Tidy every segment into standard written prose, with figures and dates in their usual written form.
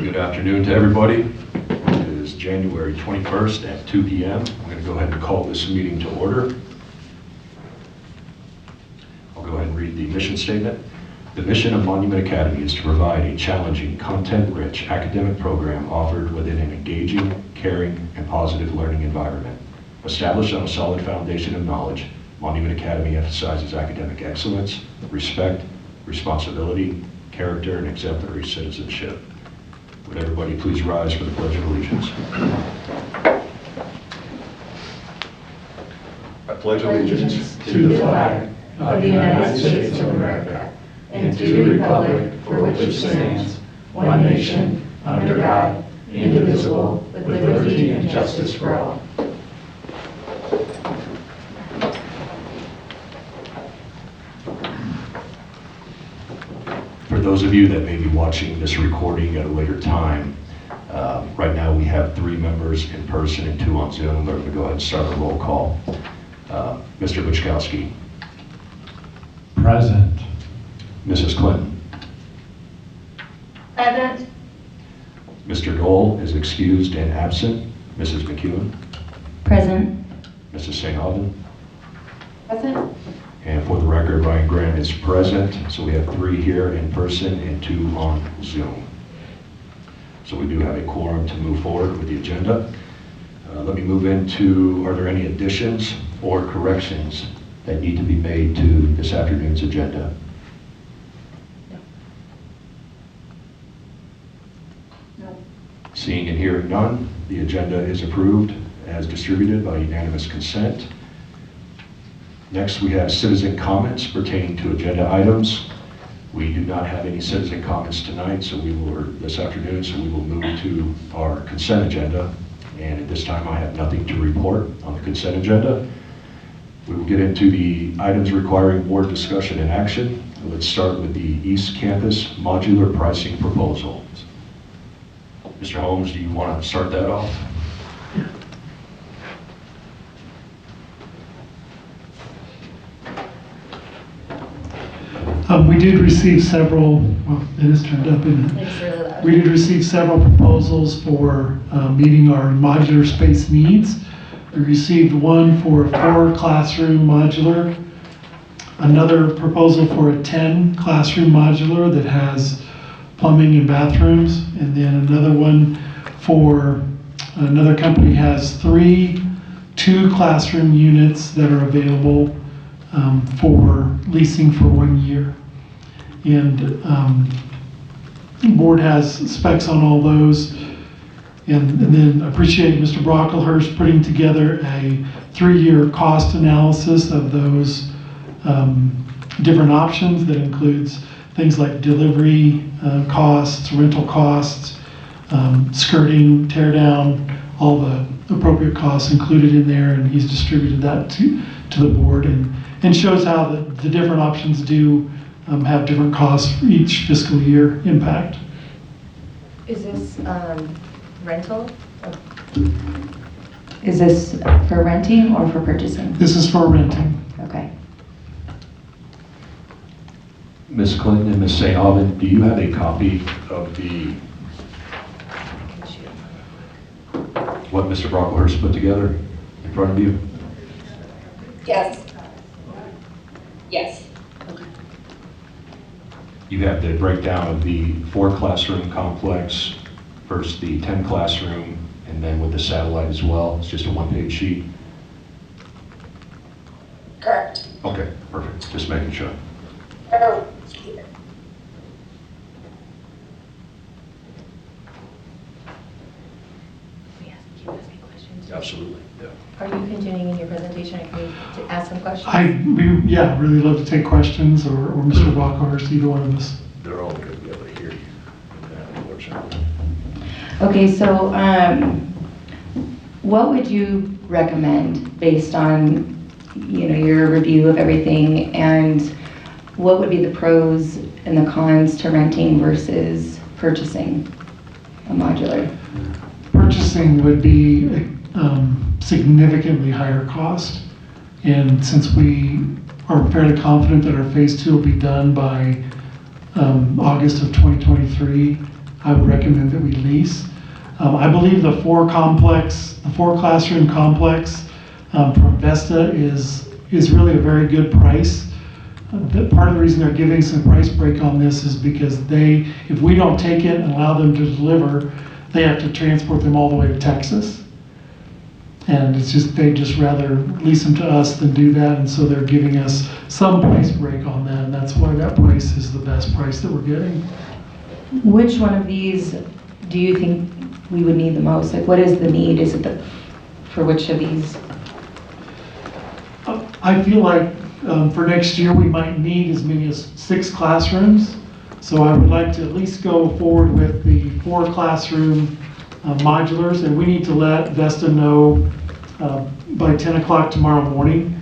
Good afternoon to everybody. It is January 21st at 2 p.m. I'm going to go ahead and call this meeting to order. I'll go ahead and read the mission statement. The mission of Monument Academy is to provide a challenging, content-rich academic program offered within an engaging, caring, and positive learning environment. Established on a solid foundation of knowledge, Monument Academy emphasizes academic excellence, respect, responsibility, character, and exemplary citizenship. Would everybody please rise for the Pledge of Allegiance? I pledge allegiance to the flag of the United States of America and to the republic for which it stands, one nation, under God, indivisible, with liberty and justice for all. For those of you that may be watching this recording at a later time, right now we have 3 members in person and 2 on Zoom. We're going to go ahead and start a roll call. Mr. Buchkowski. Present. Mrs. Clinton. Present. Mr. Dole is excused and absent. Mrs. McEwen. Present. Mrs. St. Alban. Present. And for the record, Ryan Grant is present. So we have 3 here in person and 2 on Zoom. So we do have a quorum to move forward with the agenda. Let me move into, are there any additions or corrections that need to be made to this afternoon's agenda? No. Seeing and hearing none, the agenda is approved as distributed by unanimous consent. Next, we have citizen comments pertaining to agenda items. We do not have any citizen comments tonight, this afternoon, so we will move to our consent agenda. And at this time, I have nothing to report on the consent agenda. We will get into the items requiring board discussion and action. Let's start with the East Campus modular pricing proposal. Mr. Holmes, do you want to start that off? We did receive several, well, it is turned up, isn't it? It's really loud. We did receive several proposals for meeting our modular space needs. We received one for a 4-classroom modular, another proposal for a 10-classroom modular that has plumbing and bathrooms, and then another one for another company has 3 2-classroom units that are available for leasing for 1 year. And the board has specs on all those. And then appreciate Mr. Brocklehurst putting together a 3-year cost analysis of those different options that includes things like delivery costs, rental costs, skirting, tear down, all the appropriate costs included in there, and he's distributed that to the board and shows how the different options do have different costs for each fiscal year impact. Is this rental? Is this for renting or for purchasing? This is for renting. Okay. Ms. Clinton and Ms. St. Alban, do you have a copy of what Mr. Brocklehurst put together in front of you? Yes. Yes. Okay. You have the breakdown of the 4-classroom complex, first the 10-classroom, and then with the satellite as well. It's just a 1-page sheet. Correct. Okay, perfect. Just making sure. Oh, Keep asking questions. Absolutely. Yeah. Are you continuing in your presentation? I can ask some questions. Yeah, really love to take questions, or Mr. Brocklehurst, either one of us. They're all going to be able to hear you, unfortunately. Okay, so what would you recommend based on your review of everything, and what would be the pros and the cons to renting versus purchasing a modular? Purchasing would be significantly higher cost, and since we are fairly confident that our phase 2 will be done by August of 2023, I would recommend that we lease. I believe the four classroom complex from Vesta is really a very good price. Part of the reason they're giving some price break on this is because if we don't take it and allow them to deliver, they have to transport them all the way to Texas. And they'd just rather lease them to us than do that, and so they're giving us some price break on that, and that's why that price is the best price that we're getting. Which one of these do you think we would need the most? Like, what is the need? Is it for which of these? I feel like for next year, we might need as many as 6 classrooms. So I would like to at least go forward with the 4 classroom modulars, and we need to let Vesta know by 10 o'clock tomorrow morning.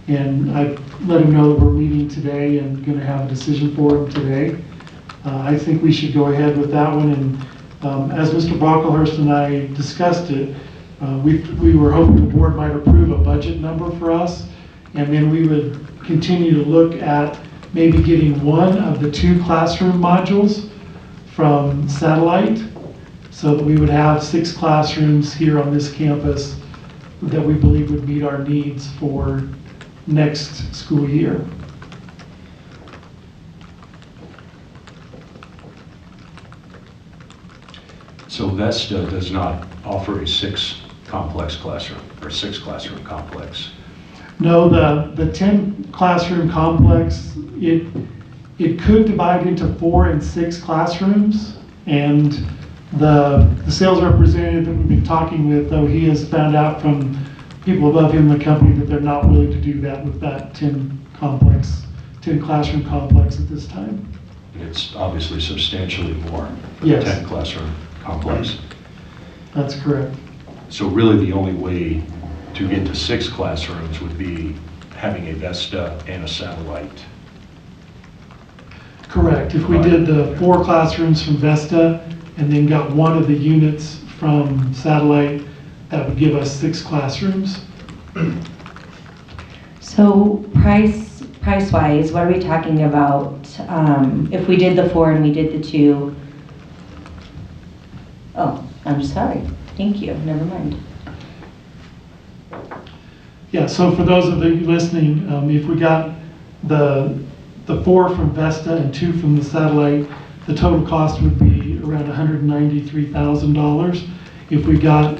And I let him know that we're meeting today and going to have a decision for him today. I think we should go ahead with that one. And as Mr. Brocklehurst and I discussed it, we were hoping the board might approve a budget number for us. And then we would continue to look at maybe getting one of the 2 classroom modules from satellite, so that we would have 6 classrooms here on this campus that we believe would meet our needs for next school year. So Vesta does not offer a 6 classroom complex. No, the 10 classroom complex, it could divide into 4 and 6 classrooms, and the sales representative that we've been talking with, though, he has found out from people above him in the company that they're not willing to do that with that 10 classroom complex at this time. It's obviously substantially more for Yes. the 10 classroom complex. That's correct. So really the only way to get to 6 classrooms would be having a Vesta and a satellite. Correct. If we did the 4 classrooms from Vesta and then got one of the units from satellite, that would give us 6 classrooms. So price-wise, what are we talking about? If we did the 4 and we did the 2? Oh, I'm sorry. Thank you. Never mind. Yeah, so for those of you listening, if we got the 4 from Vesta and 2 from the satellite, the total cost would be around $193,000. If we got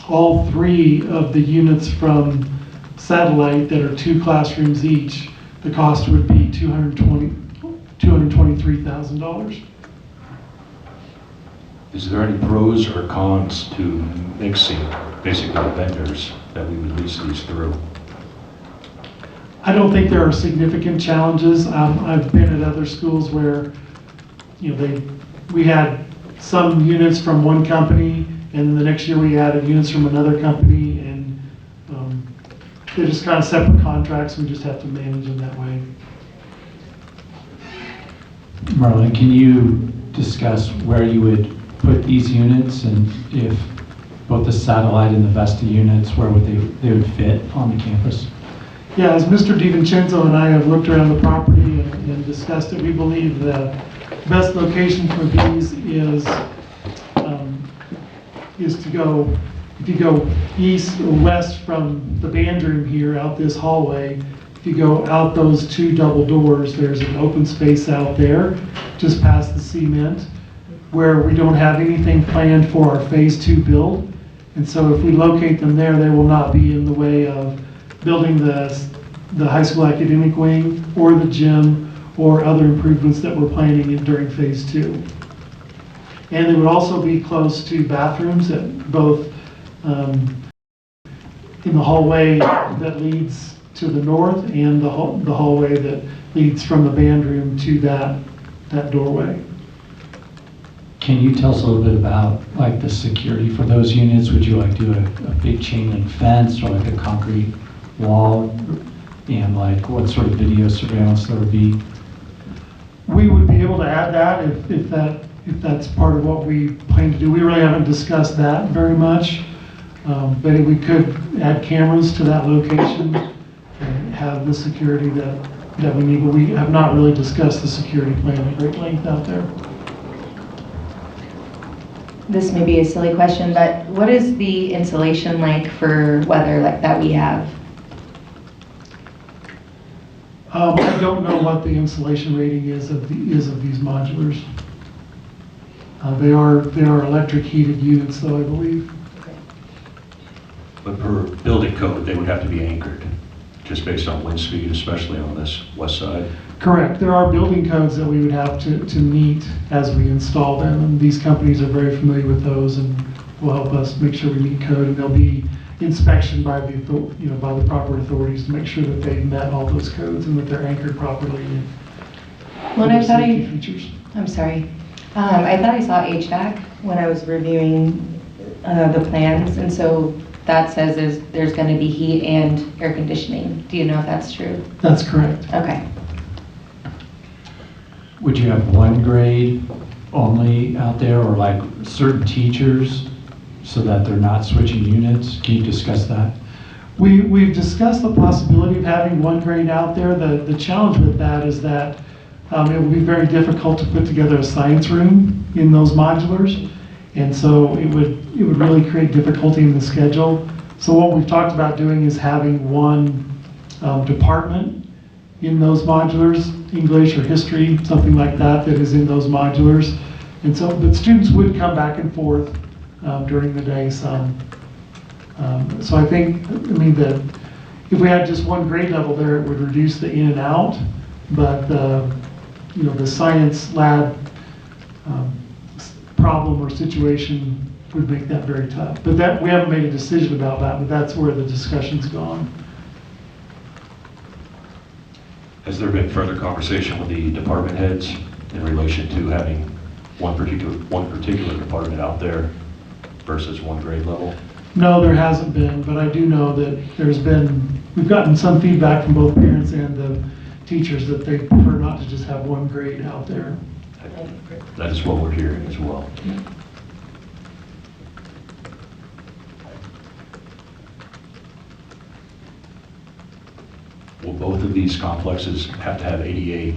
all 3 of the units from satellite that are 2 classrooms each, the cost would be $223,000. Is there any pros or cons to mixing basically the vendors that we would lease these through? I don't think there are significant challenges. I've been at other schools where, we had some units from one company, and the next year we added units from another company, and they're just kind of separate contracts. We just have to manage them that way. Marlon, can you discuss where you would put these units, and if both the satellite and the Vesta units, where would they would fit on the campus? Yeah, as Mr. DiVincenzo and I have looked around the property and discussed it, we believe the best location for these is to go, if you go east or west from the band room here out this hallway, if you go out those 2 double doors, there's an open space out there just past the cement where we don't have anything planned for our phase 2 build. And so if we locate them there, they will not be in the way of building the high school academic wing or the gym or other improvements that we're planning during phase 2. And they would also be close to bathrooms at both in the hallway that leads to the north and the hallway that leads from the band room to that doorway. Can you tell us a little bit about like the security for those units? Would you like do a big chain link fence or like a concrete wall? And like what sort of video surveillance there would be? We would be able to add that if that's part of what we plan to do. We really haven't discussed that very much, but we could add cameras to that location and have the security that we need. But we have not really discussed the security plan at great length out there. this may be a silly question, but what is the insulation like for weather like that we have? I don't know what the insulation rating is of these modulars. They are electric heated units though, I believe. But per building code, they would have to be anchored, just based on wind speed, especially on this west side. Correct. There are building codes that we would have to meet as we install them, and these companies are very familiar with those and will help us make sure we meet code, and there'll be inspection by by the proper authorities to make sure that they've met all those codes and that they're anchored properly. Well, I thought features. I'm sorry. I thought I saw HVAC when I was reviewing the plans, and so that says there's going to be heat and air conditioning. Do you know if that's true? That's correct. Okay. Would you have one grade only out there, or like certain teachers, so that they're not switching units? Can you discuss that? We've discussed the possibility of having one grade out there. The challenge with that is that it will be very difficult to put together a science room in those modulars. And so it would really create difficulty in the schedule. So what we've talked about doing is having one department in those modulars, English or history, something like that is in those modulars. And so, but students would come back and forth during the day some. So I think, that if we had just one grade level there, it would reduce the in and out. But the science lab problem or situation would make that very tough. But that we haven't made a decision about that, but that's where the discussion's gone. Has there been further conversation with the department heads in relation to having one particular department out there versus one grade level? No, there hasn't been, but I do know that we've gotten some feedback from both parents and the teachers that they prefer not to just have one grade out there. That is what we're hearing as well. Will both of these complexes have to have ADA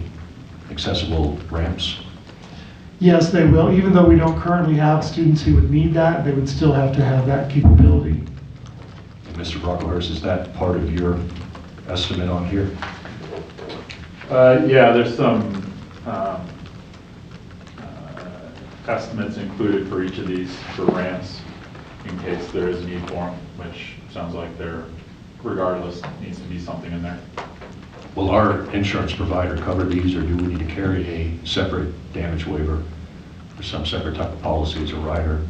accessible ramps? Yes, they will. Even though we don't currently have students who would need that, they would still have to have that capability. And Mr. Brocklehurst, is that part of your estimate on here? Yeah, there's some estimates included for each of these for ramps in case there is a need for them, which sounds like there, regardless, needs to be something in there. Will our insurance provider cover these, or do we need to carry a separate damage waiver or some separate type of policy as a rider?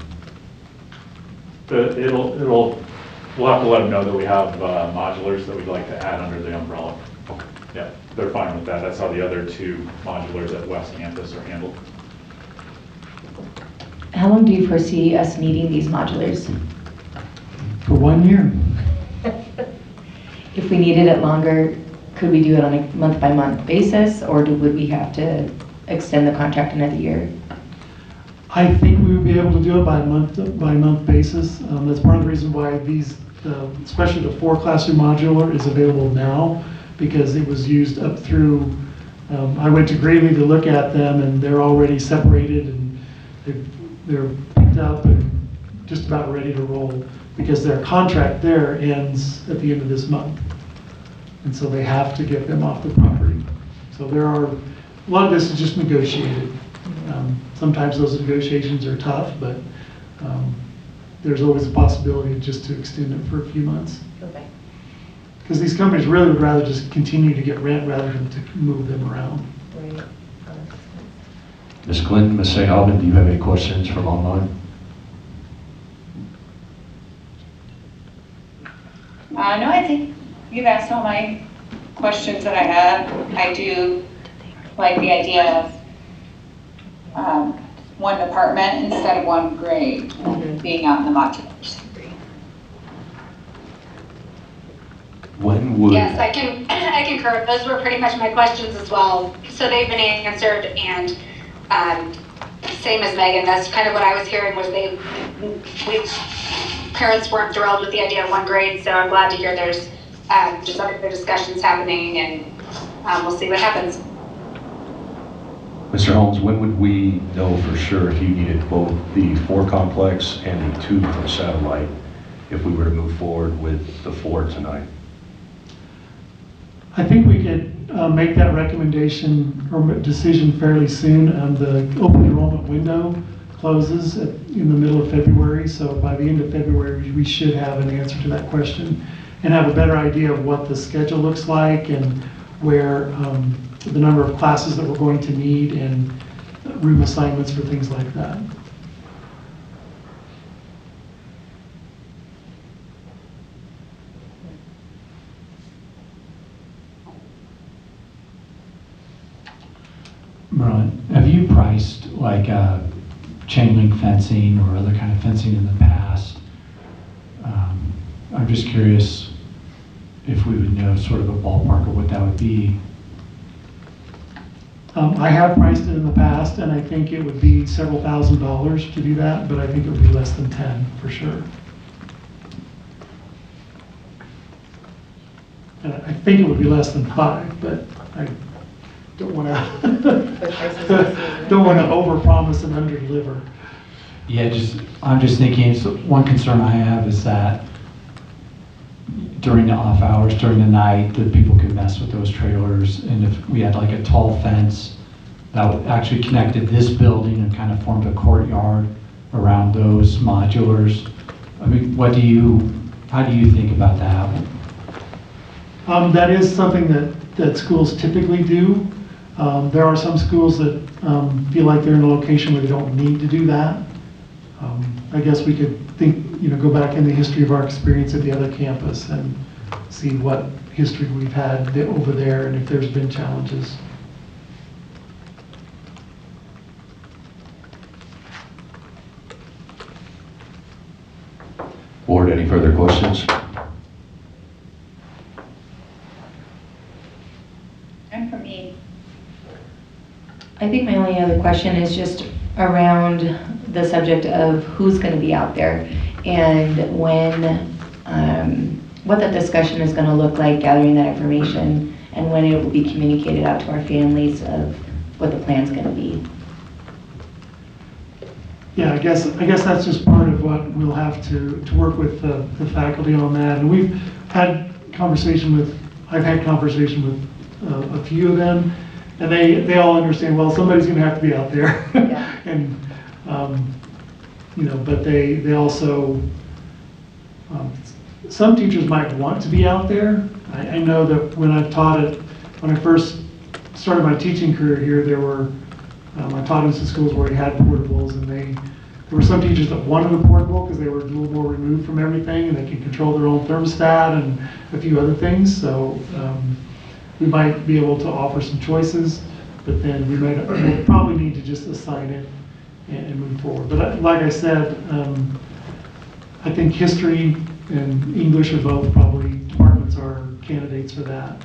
We'll have to let them know that we have modulars that we'd like to add under the umbrella. Okay. Yeah, they're fine with that. That's how the other two modulars at West Campus are handled. How long do you foresee us needing these modulars? For 1 year. If we needed it longer, could we do it on a month-by-month basis, or would we have to extend the contract another year? I think we would be able to do it by month basis. That's part of the reason why these, especially the 4-classroom modular, is available now, because it was used up through. I went to Greeley to look at them, and they're already separated, and they're picked up and just about ready to roll, because their contract there ends at the end of this month. And so they have to get them off the property. So a lot of this is just negotiated. Sometimes those negotiations are tough, but there's always a possibility just to extend it for a few months. Okay. Because these companies really would rather just continue to get rent rather than to move them around. Right. Ms. Clinton, Ms. St. Alban, do you have any questions from online? No, I think you've asked all my questions that I had. I do like the idea of one department instead of one grade being out in the modulars. When would... Yes, I concur. Those were pretty much my questions as well. So they've been answered, and same as Megan, that's kind of what I was hearing was parents weren't thrilled with the idea of one grade, so I'm glad to hear there's just other discussions happening, and we'll see what happens. Mr. Holmes, when would we know for sure if you needed both the 4 complex and the 2 from satellite if we were to move forward with the 4 tonight? I think we could make that recommendation or decision fairly soon. The open enrollment window closes in the middle of February, so by the end of February, we should have an answer to that question and have a better idea of what the schedule looks like and where the number of classes that we're going to need and room assignments for things like that. Merlin, have you priced like chain link fencing or other kind of fencing in the past? I'm just curious if we would know sort of a ballpark of what that would be. I have priced it in the past, and I think it would be several $1,000s to do that, but I think it would be less than 10 for sure. And I think it would be less than 5, but I don't want to don't want to overpromise and underdeliver. Yeah, I'm just thinking, so one concern I have is that during the off hours, during the night, that people could mess with those trailers. And if we had like a tall fence that would actually connected this building and kind of formed a courtyard around those modulars, I mean, how do you think about that? That is something that schools typically do. There are some schools that feel like they're in a location where they don't need to do that. I guess we could go back in the history of our experience at the other campus and see what history we've had over there and if there's been challenges. Board, any further questions? And for me, I think my only other question is just around the subject of who's going to be out there and when, what that discussion is going to look like, gathering that information, and when it will be communicated out to our families of what the plan's going to be. Yeah, I guess that's just part of what we'll have to work with the faculty on that. And I've had conversation with a few of them, and they all understand, well, somebody's going to have to be out there. Yeah. And, but they also, some teachers might want to be out there. I know that when I first started my teaching career here, I taught in some schools where we had portables, and there were some teachers that wanted a portable because they were a little more removed from everything and they could control their own thermostat and a few other things. So we might be able to offer some choices, but then we'll probably need to just assign it and move forward. But like I said, I think history and English are both probably departments are candidates for that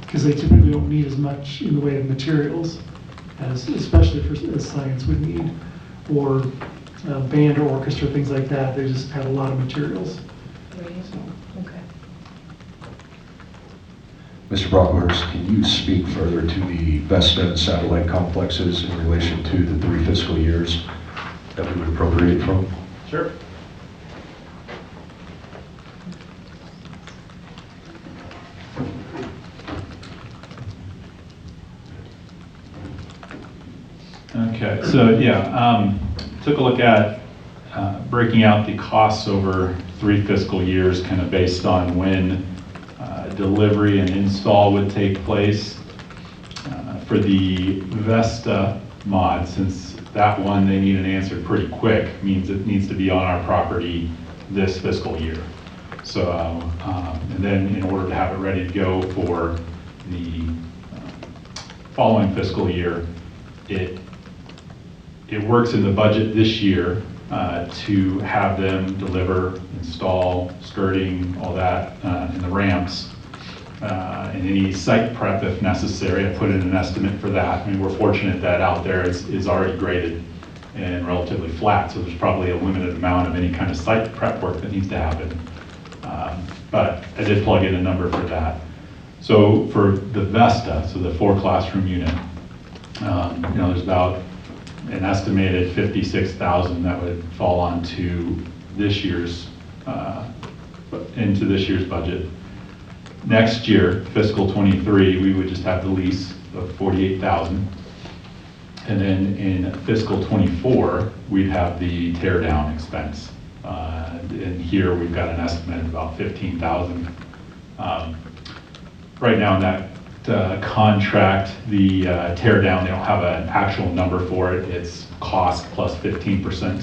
because they typically don't need as much in the way of materials especially as science would need, or band or orchestra, things like that. They just have a lot of materials. Okay. Mr. Brockhurst, can you speak further to the Vesta and satellite complexes in relation to the 3 fiscal years that we would appropriate from? Sure. Okay, so yeah, took a look at breaking out the costs over 3 fiscal years, kind of based on when delivery and install would take place. For the Vesta mod, since that one they need an answer pretty quick, means it needs to be on our property this fiscal year. So, and then in order to have it ready to go for the following fiscal year, it works in the budget this year to have them deliver, install, skirting, all that, in the ramps, and any site prep if necessary. I put in an estimate for that. I mean, we're fortunate that out there is already graded and relatively flat, so there's probably a limited amount of any kind of site prep work that needs to happen. But I did plug in a number for that. So for the Vesta, so the 4 classroom unit, There's about an estimated 56,000 that would fall onto this year's, into this year's budget. Next year, fiscal '23, we would just have the lease of 48,000. And then in fiscal '24, we'd have the tear down expense. And here we've got an estimate of about 15,000. Right now in that contract, the tear down, they don't have an actual number for it. It's cost plus 15%.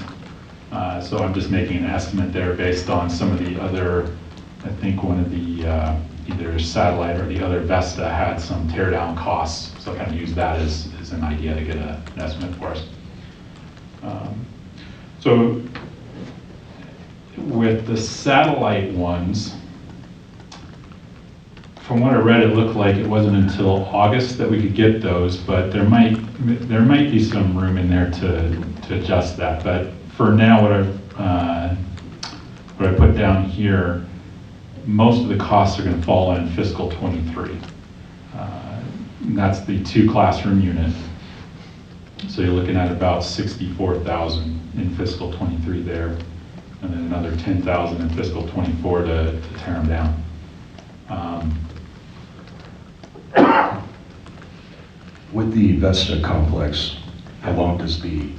So I'm just making an estimate there based on some of the other, I think one of the, either Satellite or the other Vesta had some tear down costs. So I kind of use that as an idea to get an estimate for us. So with the Satellite ones, from what I read, it looked like it wasn't until August that we could get those, but there might be some room in there to adjust that. But for now, what I put down here, most of the costs are going to fall in fiscal '23. And that's the 2 classroom unit. So you're looking at about 64,000 in fiscal '23 there, and then another 10,000 in fiscal '24 to tear them down. With the Vesta complex, how long does the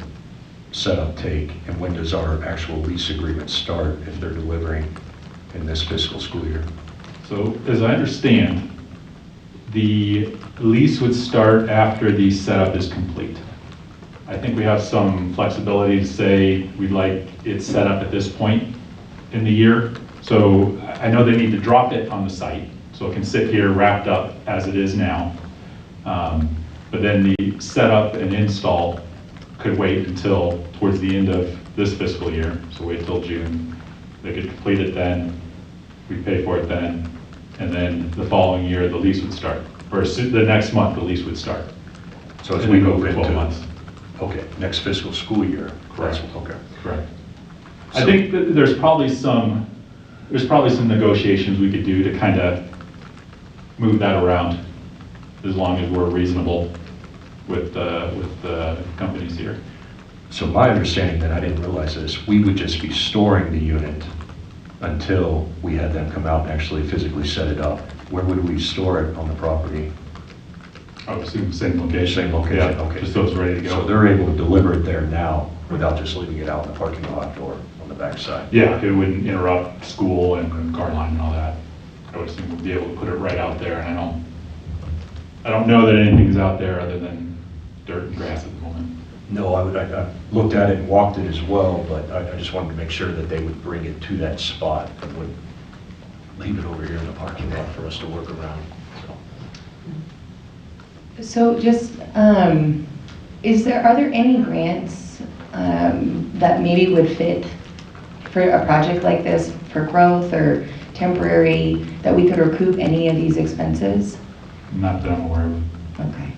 setup take, and when does our actual lease agreement start if they're delivering in this fiscal school year? So as I understand, the lease would start after the setup is complete. I think we have some flexibility to say we'd like it set up at this point in the year. So I know they need to drop it on the site, so it can sit here wrapped up as it is now. But then the setup and install could wait until towards the end of this fiscal year, so wait till June. They could complete it then, we'd pay for it then, and then the following year, the lease would start. Or the next month, the lease would start. So as we move for 12 into, months. okay, next fiscal school year. Correct. Okay. Correct. I think that there's probably some negotiations we could do to kind of move that around, as long as we're reasonable with the companies here. So my understanding, that I didn't realize this, we would just be storing the unit until we had them come out and actually physically set it up. Where would we store it on the property? I would assume same location. Same location, Yeah, okay. just so it's ready to go. So they're able to deliver it there now without just leaving it out in the parking lot or on the backside? Yeah, it wouldn't interrupt school and car line and all that. I would assume we'd be able to put it right out there, and I don't know that anything's out there other than dirt and grass at the moment. No, I looked at it and walked it as well, but I just wanted to make sure that they would bring it to that spot and would leave it over here in the parking lot for us to work around. So just, are there any grants that maybe would fit for a project like this for growth or temporary, that we could recoup any of these expenses? Not that I'm aware of. Okay.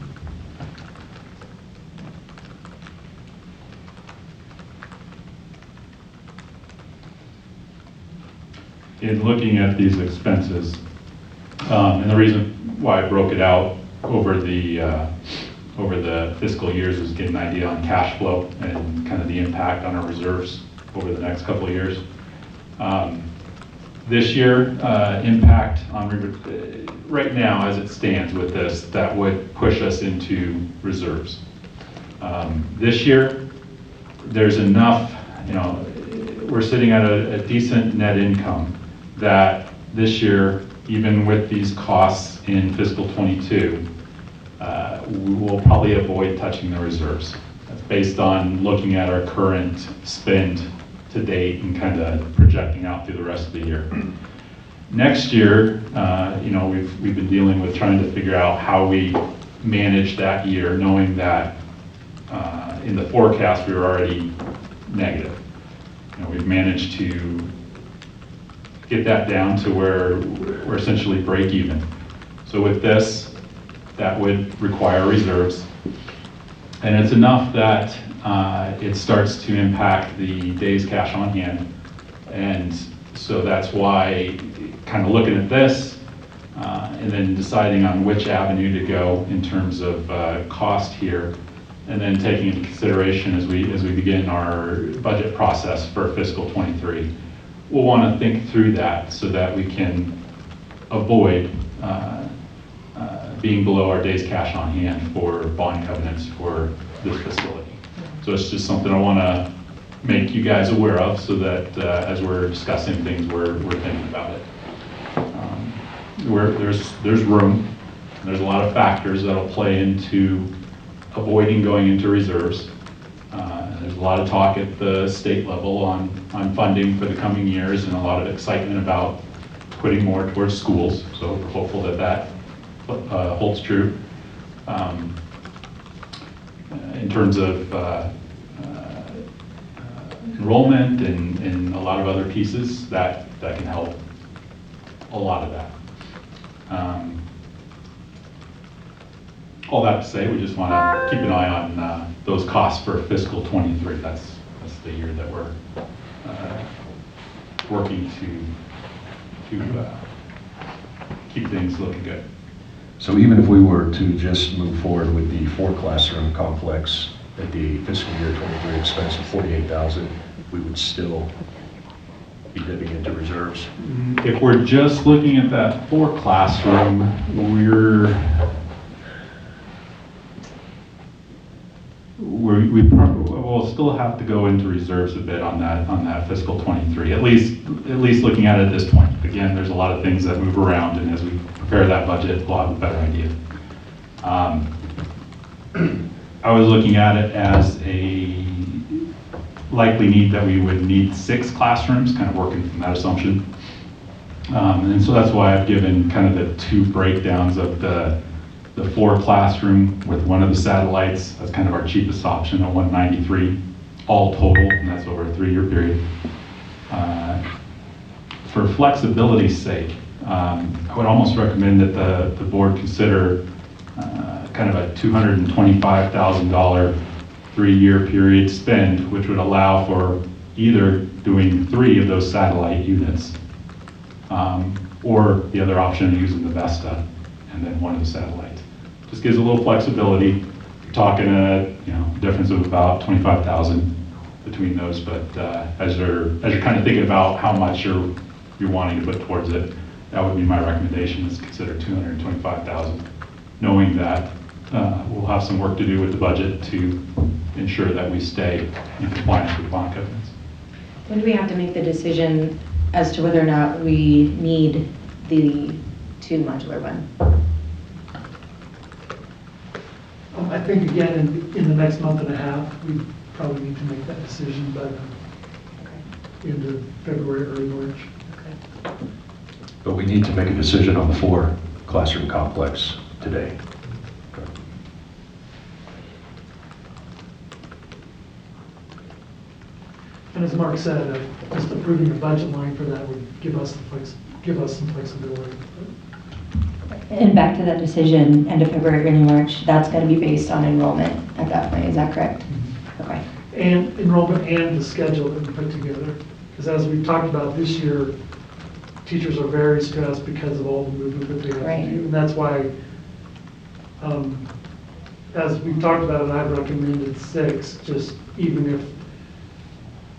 In looking at these expenses, and the reason why I broke it out over the fiscal years was to get an idea on cash flow and kind of the impact on our reserves over the next couple of years. This year, impact on, right now as it stands with this, that would push us into reserves. This year, there's enough, we're sitting at a decent net income that this year, even with these costs in fiscal '22, we will probably avoid touching the reserves. That's based on looking at our current spend to date and kind of projecting out through the rest of the year. Next year, we've been dealing with trying to figure out how we manage that year, knowing that in the forecast we were already negative. We've managed to get that down to where we're essentially break even. So with this, that would require reserves. And it's enough that it starts to impact the days cash on hand. And so that's why, kind of looking at this and then deciding on which avenue to go in terms of cost here, and then taking into consideration as we begin our budget process for fiscal '23. We'll want to think through that so that we can avoid being below our days cash on hand for bond covenants for this facility. So it's just something I want to make you guys aware of so that as we're discussing things, we're thinking about it. There's room, there's a lot of factors that'll play into avoiding going into reserves. There's a lot of talk at the state level on funding for the coming years and a lot of excitement about putting more towards schools. So we're hopeful that holds true. In terms of enrollment and a lot of other pieces that can help a lot of that. All that to say, we just want to keep an eye on those costs for fiscal '23. That's the year that we're working to keep things looking good. So even if we were to just move forward with the 4-classroom complex at the fiscal year '23 expense of $48,000, we would still be dipping into reserves? If we're just looking at that 4-classroom, we'll still have to go into reserves a bit on that fiscal '23. At least looking at it at this point. Again, there's a lot of things that move around, and as we prepare that budget, we'll have a better idea. I was looking at it as a likely need that we would need 6 classrooms, kind of working from that assumption. And so that's why I've given kind of the 2 breakdowns of the 4-classroom with one of the satellites. That's kind of our cheapest option at $193 all total, and that's over a 3-year period. For flexibility's sake, I would almost recommend that the board consider kind of a $225,000 3-year period spend, which would allow for either doing 3 of those satellite units, or the other option of using the Vesta and then one of the satellites. Just gives a little flexibility. You're talking a difference of about $25,000 between those, but as you're kind of thinking about how much you're wanting to put towards it, that would be my recommendation, is consider $225,000, knowing that we'll have some work to do with the budget to ensure that we stay in compliance with bond covenants. When do we have to make the decision as to whether or not we need the 2 modular one? I think again, in the next month and a half, we probably need to make that decision by into February, early March. Okay. But we need to make a decision on the 4-classroom complex today. And as Mark said, just approving the budget line for that would give us some flexibility. And back to that decision, end of February, early March, that's going to be based on enrollment at that point, is that correct? Okay. And enrollment and the schedule that we put together. Because as we've talked about this year, teachers are very stressed because of all the movement that they have Right. to do. And that's why, as we've talked about it, I've recommended 6, just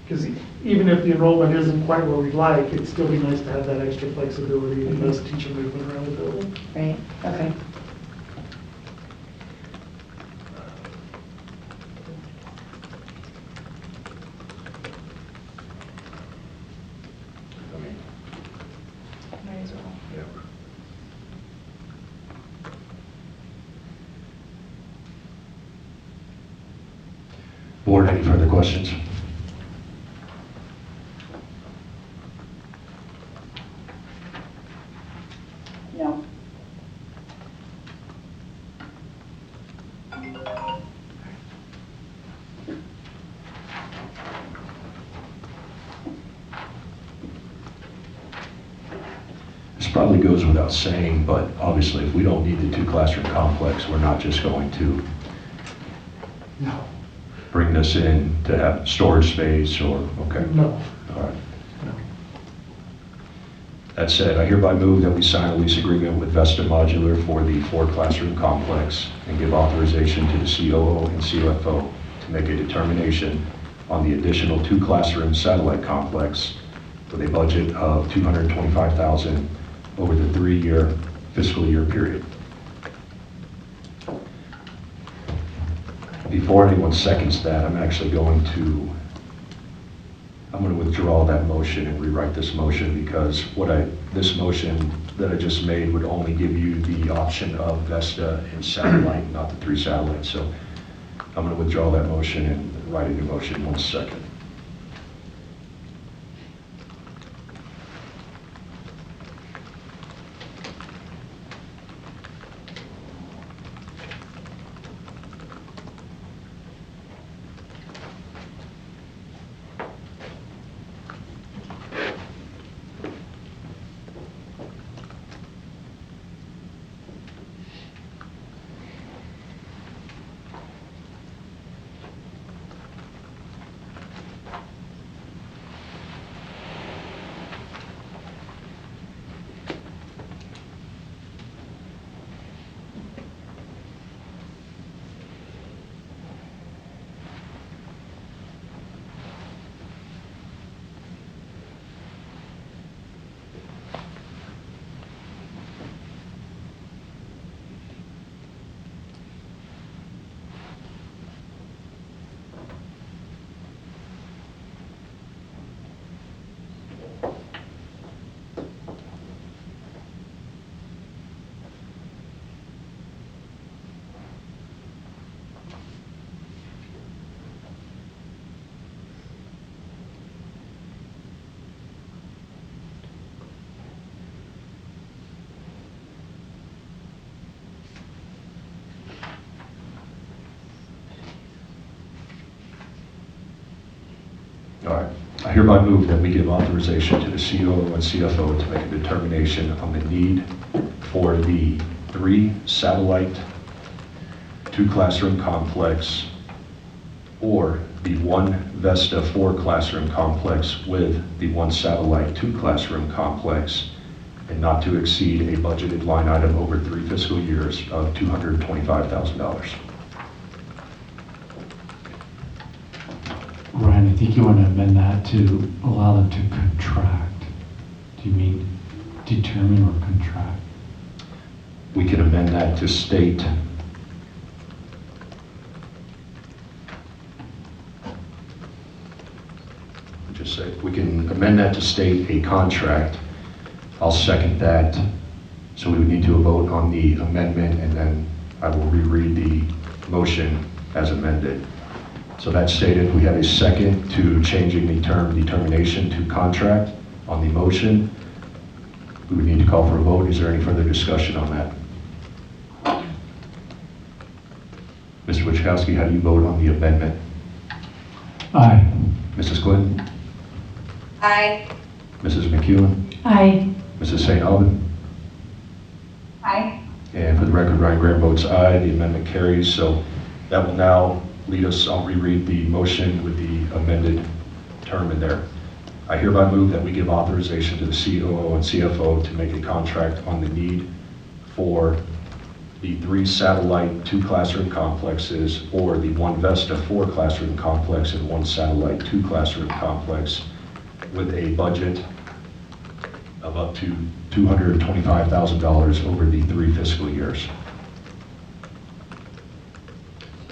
because even if the enrollment isn't quite where we'd like, it'd still be nice to have that extra flexibility and less teacher movement around the building. Right, okay. Might as well. Board, any further questions? No. This probably goes without saying, but obviously if we don't need the 2-classroom complex, we're not just going to No. bring this in to have storage space or, okay. No. All right. That said, I hereby move that we sign a lease agreement with Vesta Modular for the 4-classroom complex and give authorization to the COO and CFO to make a determination on the additional 2-classroom satellite complex with a budget of $225,000 over the 3-year fiscal year period. Before anyone seconds that, I'm going to withdraw that motion and rewrite this motion, because this motion that I just made would only give you the option of Vesta and satellite, not the 3 satellites. So I'm going to withdraw that motion and write a new motion. 1 second. All right. I hereby move that we give authorization to the COO and CFO to make a determination on the need for the 3 satellite 2-classroom complex or the 1 Vesta 4-classroom complex with the 1 satellite 2-classroom complex, and not to exceed a budgeted line item over 3 fiscal years of $225,000. Ryan, I think you want to amend that to allow them to contract. Do you mean determine or contract? We can amend that to state we can amend that to state a contract. I'll second that. So we would need to vote on the amendment, and then I will reread the motion as amended. So that stated, we have a second to changing the term determination to contract on the motion. We would need to call for a vote. Is there any further discussion on that? Mr. Wachowski, how do you vote on the amendment? Aye. Mrs. Clinton? Aye. Mrs. McEwen? Aye. Mrs. St. Alban? Aye. And for the record, Ryan Graham votes aye. The amendment carries. So that will now lead us, I'll reread the motion with the amended term in there. I hereby move that we give authorization to the COO and CFO to make a contract on the need for the 3 satellite 2-classroom complexes or the 1 Vesta 4-classroom complex and 1 satellite 2-classroom complex with a budget of up to $225,000 over the 3 fiscal years.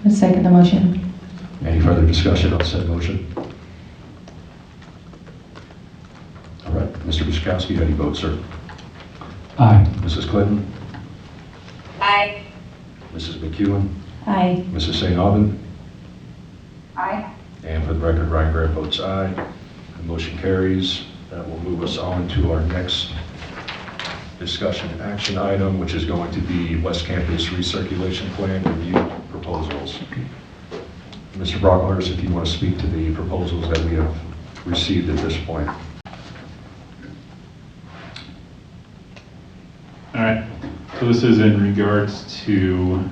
I second the motion. Any further discussion on said motion? All right, Mr. Wachowski, how do you vote, sir? Aye. Mrs. Clinton? Aye. Mrs. McEwen? Aye. Mrs. St. Alban? Aye. And for the record, Ryan Graham votes aye. The motion carries. That will move us on to our next discussion and action item, which is going to be West Campus Recirculation Plan Review Proposals. Mr. Brockhurst, if you want to speak to the proposals that we have received at this point. All right, so this is in regards to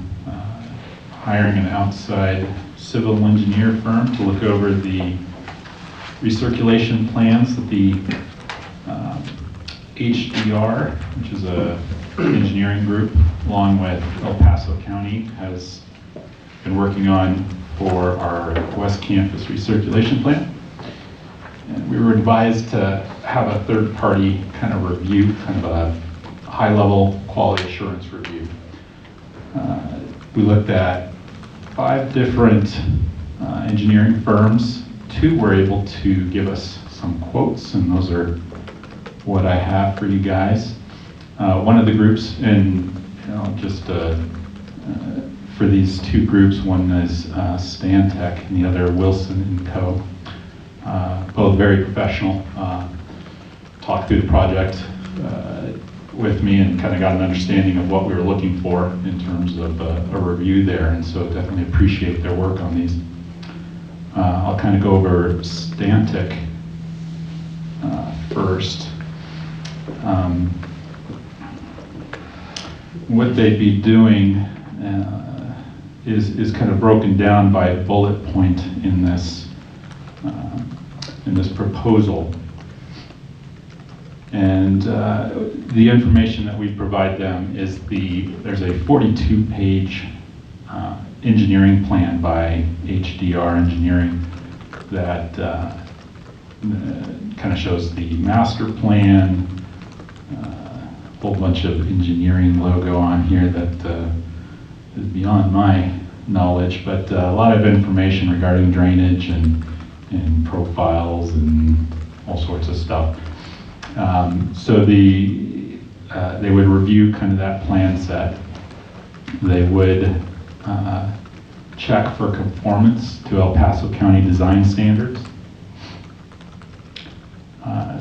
hiring an outside civil engineer firm to look over the recirculation plans that the HDR, which is a engineering group, along with El Paso County, has been working on for our West Campus recirculation plan. And we were advised to have a third-party kind of review, kind of a high-level quality assurance review. We looked at 5 different engineering firms. 2 were able to give us some quotes, and those are what I have for you guys. One of the groups, and just for these 2 groups, one is Stantec and the other Wilson & Co. Both very professional. Talked through the project with me and kind of got an understanding of what we were looking for in terms of a review there, and so definitely appreciate their work on these. I'll kind of go over Stantec first. What they'd be doing is kind of broken down by bullet point in this proposal. And the information that we provide them is there's a 42-page engineering plan by HDR Engineering that kind of shows the master plan, a whole bunch of engineering logo on here that is beyond my knowledge, but a lot of information regarding drainage and profiles and all sorts of stuff. So they would review kind of that plan set. They would check for conformance to El Paso County design standards.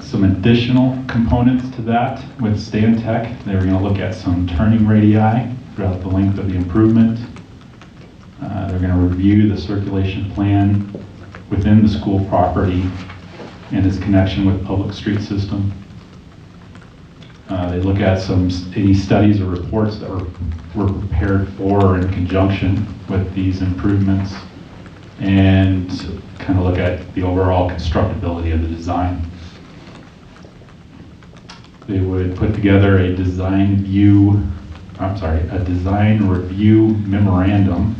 Some additional components to that with Stantec, they were going to look at some turning radii throughout the length of the improvement. They're going to review the circulation plan within the school property and its connection with public street system. They look at any studies or reports that were prepared for or in conjunction with these improvements, and kind of look at the overall constructability of the design. They would put together a design review memorandum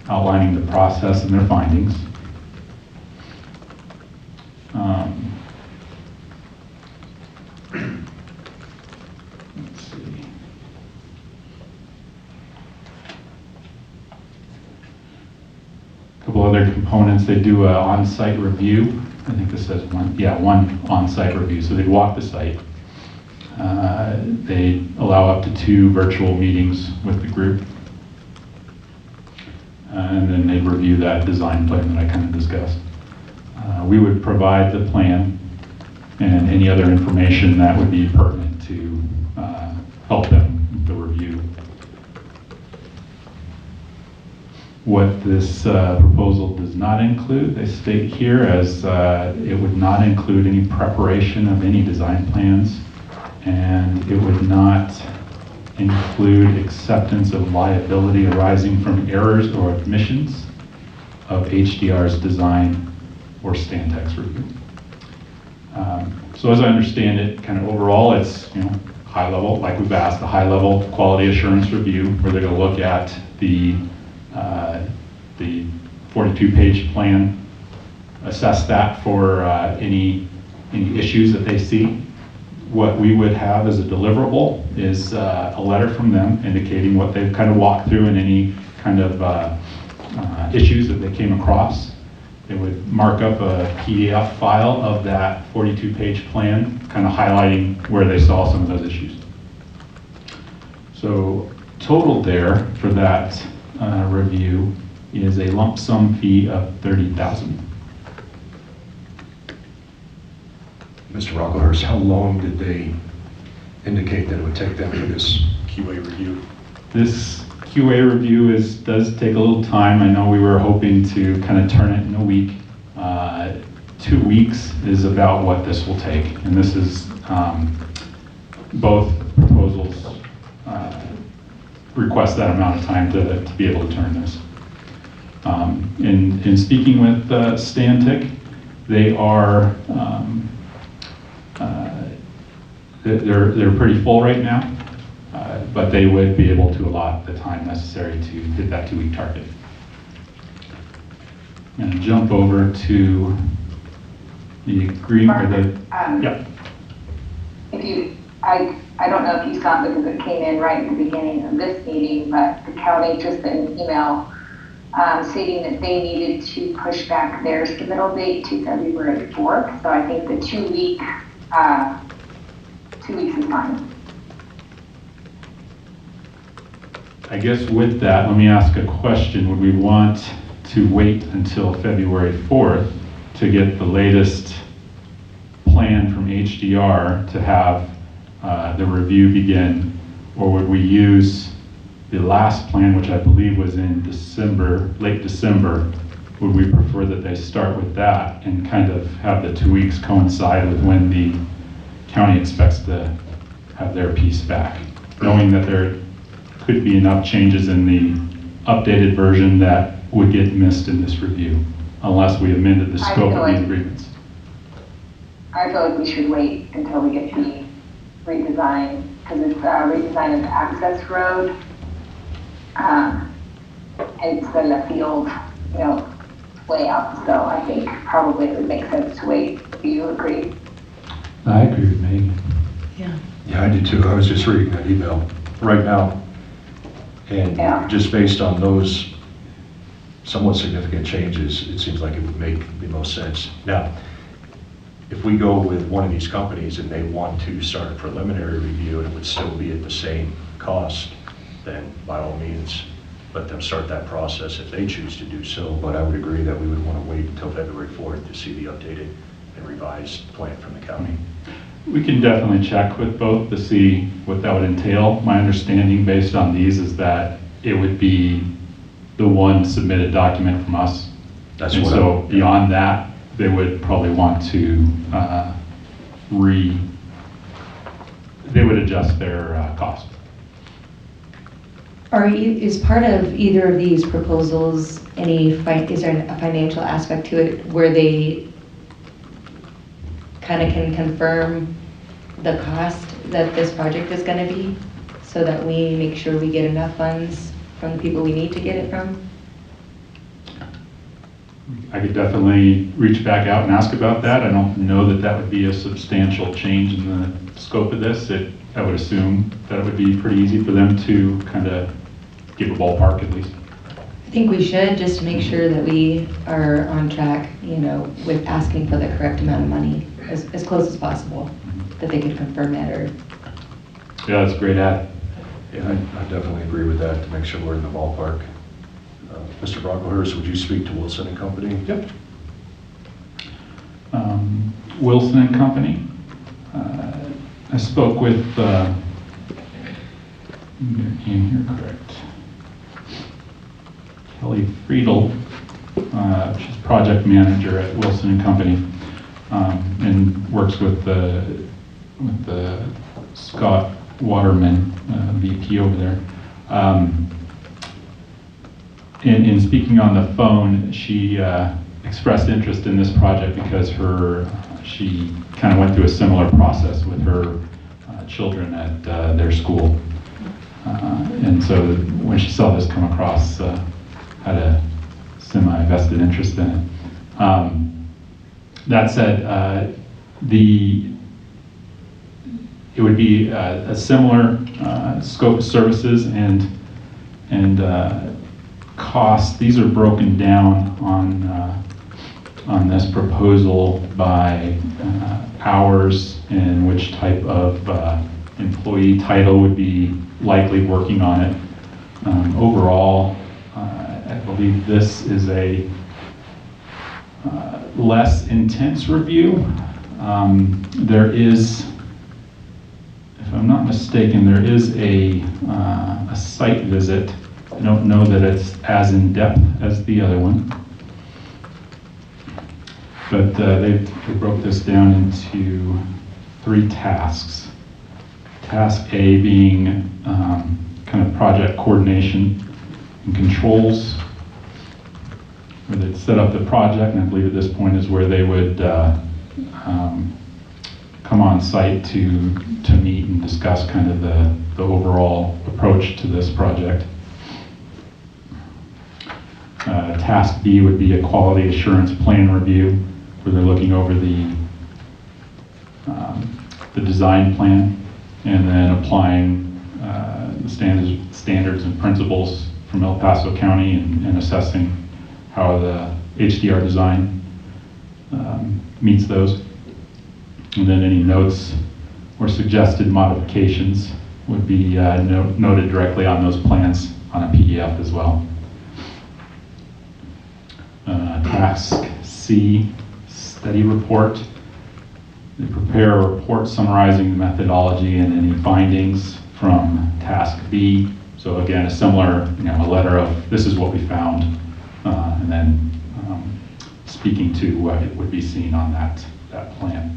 outlining the process and their findings. Let's see. A couple other components. They do an on-site review. I think this says one on-site review. So they walk the site. They allow up to 2 virtual meetings with the group. And then they review that design plan that I kind of discussed. We would provide the plan and any other information that would be pertinent to help them with the review. What this proposal does not include, they state here as it would not include any preparation of any design plans, and it would not include acceptance of liability arising from errors or omissions of HDR's design or Stantec's review. So as I understand it, kind of overall, it's high level, like we've asked, a high level quality assurance review where they're going to look at the 42-page plan, assess that for any issues that they see. What we would have as a deliverable is a letter from them indicating what they've kind of walked through and any kind of issues that they came across. They would mark up a PDF file of that 42-page plan, kind of highlighting where they saw some of those issues. So total there for that review is a lump sum fee of $30,000. Mr. Rocklehurst, how long did they indicate that it would take them for this QA review? This QA review does take a little time. I know we were hoping to kind of turn it in a week. 2 weeks is about what this will take. And this is both proposals request that amount of time to be able to turn this. In speaking with Stantec, they're pretty full right now, but they would be able to allot the time necessary to hit that 2-week target. I'm going to jump over to the agreement, or the, yeah. If you, I don't know if you saw it because it came in right at the beginning of this meeting, but the county just sent an email stating that they needed to push back their submittal date to February 4th. So I think the 2 weeks is fine. I guess with that, let me ask a question. Would we want to wait until February 4th to get the latest plan from HDR to have the review begin? Or would we use the last plan, which I believe was in December, late December? Would we prefer that they start with that and kind of have the 2 weeks coincide with when the county expects to have their piece back, knowing that there could be enough changes in the updated version that would get missed in this review, unless we amended the scope of the agreements? I feel like we should wait until we get the redesign, because it's a redesign of the access road. And it's in the field, layout. So I think probably it would make sense to wait. Do you agree? I agree with Megan. Yeah, I do too. I was just reading that email right now. And just based on those somewhat significant changes, it seems like it would make the most sense. Now, if we go with one of these companies and they want to start a preliminary review and it would still be at the same cost, then by all means, let them start that process if they choose to do so. But I would agree that we would want to wait until February 4th to see the updated and revised plan from the county. We can definitely check with both to see what that would entail. My understanding based on these is that it would be the one submitted document from us. That's and what so beyond that, they would probably want to they would adjust their cost. Is part of either of these proposals is there a financial aspect to it where they kind of can confirm the cost that this project is going to be so that we make sure we get enough funds from the people we need to get it from? I could definitely reach back out and ask about that. I don't know that that would be a substantial change in the scope of this. I would assume that it would be pretty easy for them to kind of give a ballpark at least. I think we should, just to make sure that we are on track, with asking for the correct amount of money as close as possible, that they could confirm it or. Yeah, that's a great add. Yeah, I definitely agree with that to make sure we're in the ballpark. Mr. Brocklehurst, would you speak to Wilson and Company? Yep. Wilson and Company. I spoke with, get in here correct, Kelly Friedel, she's project manager at Wilson and Company, and works with the Scott Waterman, VP over there. In speaking on the phone, she expressed interest in this project because she kind of went through a similar process with her children at their school. And so when she saw this come across, had a semi-vested interest in it. That said, it would be a similar scope of services and costs. These are broken down on this proposal by hours and which type of employee title would be likely working on it. Overall, I believe this is a less intense review. There is, if I'm not mistaken, there is a site visit. I don't know that it's as in-depth as the other one. But they broke this down into 3 tasks. Task A being kind of project coordination and controls, where they'd set up the project, and I believe at this point is where they would come on site to meet and discuss kind of the overall approach to this project. Task B would be a quality assurance plan review, where they're looking over the design plan and then applying the standards and principles from El Paso County and assessing how the HDR design meets those. And then any notes or suggested modifications would be noted directly on those plans on a PDF as well. Task C, study report. They prepare a report summarizing the methodology and any findings from task B. So again, a similar, a letter of this is what we found, and then speaking to what it would be seen on that plan.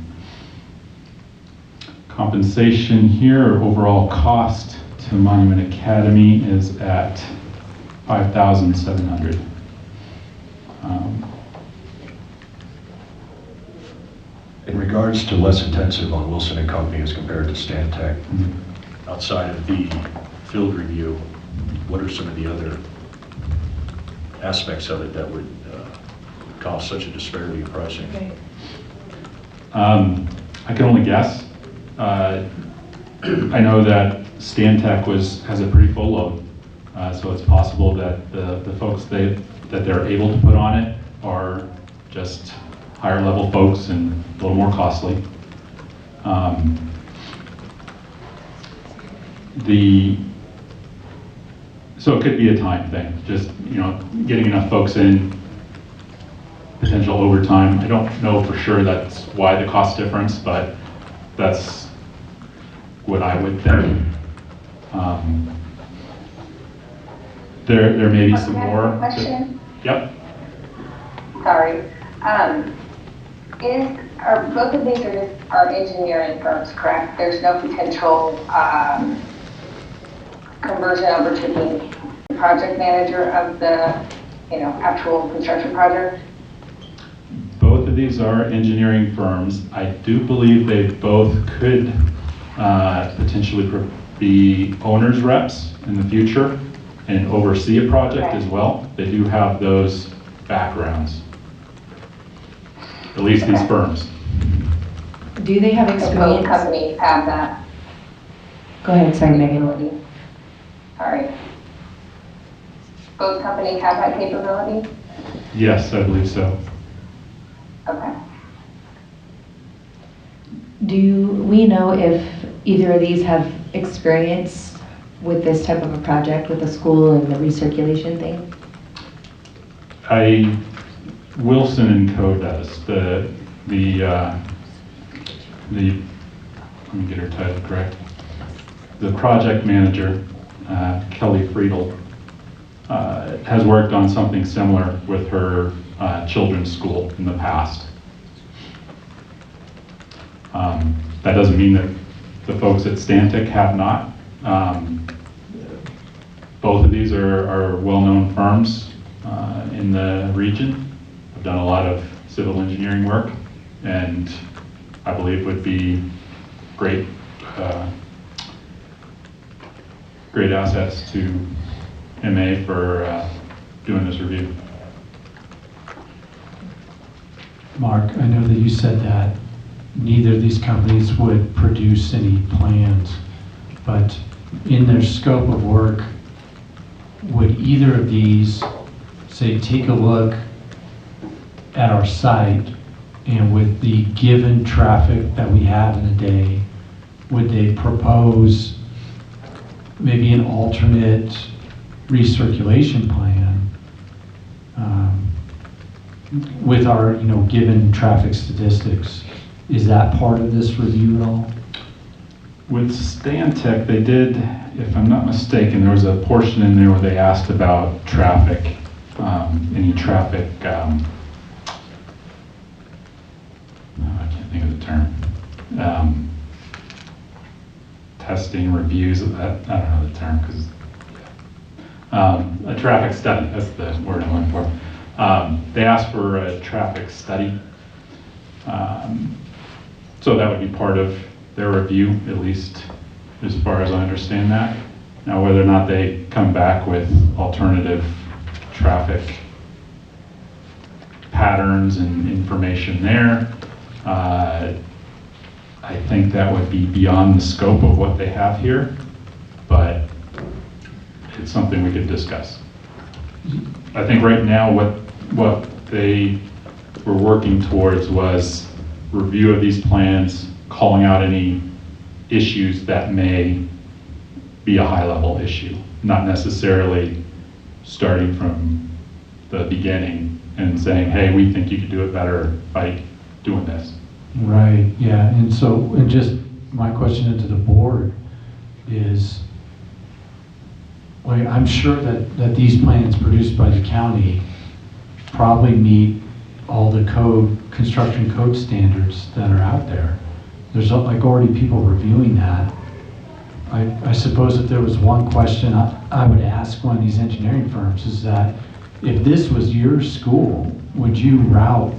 Compensation here, overall cost to Monument Academy is at $5,700. In regards to less intensive on Wilson and Company as compared to Stan Tech, outside of the field review, what are some of the other aspects of it that would cause such a disparity in pricing? I can only guess. I know that Stan Tech has a pretty full load, so it's possible that the folks that they're able to put on it are just higher level folks and a little more costly. So it could be a time thing, just getting enough folks in, potential overtime. I don't know for sure that's why the cost difference, but that's what I would think. There may be some more. Question? Yep. Sorry. Are both of these are engineering firms, correct? There's no potential conversion over to being the project manager of the, actual construction project? Both of these are engineering firms. I do believe they both could potentially be owners reps in the future and oversee a project as well. They do have those backgrounds, at least these firms. Do they have Both experience? companies have that Go ahead, sorry, Megan. capability. Sorry. Both companies have that capability? Yes, I believe so. Okay. Do we know if either of these have experience with this type of a project with the school and the recirculation thing? Wilson and Co. does. Let me get her title correct. The project manager, Kelly Friedel, has worked on something similar with her children's school in the past. That doesn't mean that the folks at Stantec have not. Both of these are well-known firms in the region. I've done a lot of civil engineering work, and I believe would be great assets to MA for doing this review. Mark, I know that you said that neither of these companies would produce any plans, but in their scope of work, would either of these, say, take a look at our site, and with the given traffic that we have in a day, would they propose maybe an alternate recirculation plan with our, given traffic statistics? Is that part of this review at all? With Stantec, they did, if I'm not mistaken, there was a portion in there where they asked about traffic, any traffic, I can't think of the term, testing, reviews, I don't know the term, because a traffic study, that's the word I'm looking for. They asked for a traffic study. So that would be part of their review, at least as far as I understand that. Now, whether or not they come back with alternative traffic patterns and information there, I think that would be beyond the scope of what they have here, but it's something we could discuss. I think right now what they were working towards was review of these plans, calling out any issues that may be a high-level issue, not necessarily starting from the beginning and saying, hey, we think you could do it better by doing this. Right, yeah, and so, and just my question to the board is, well, I'm sure that these plans produced by the county probably meet all the construction code standards that are out there. There's like already people reviewing that. I suppose if there was one question I would ask one of these engineering firms is that if this was your school, would you route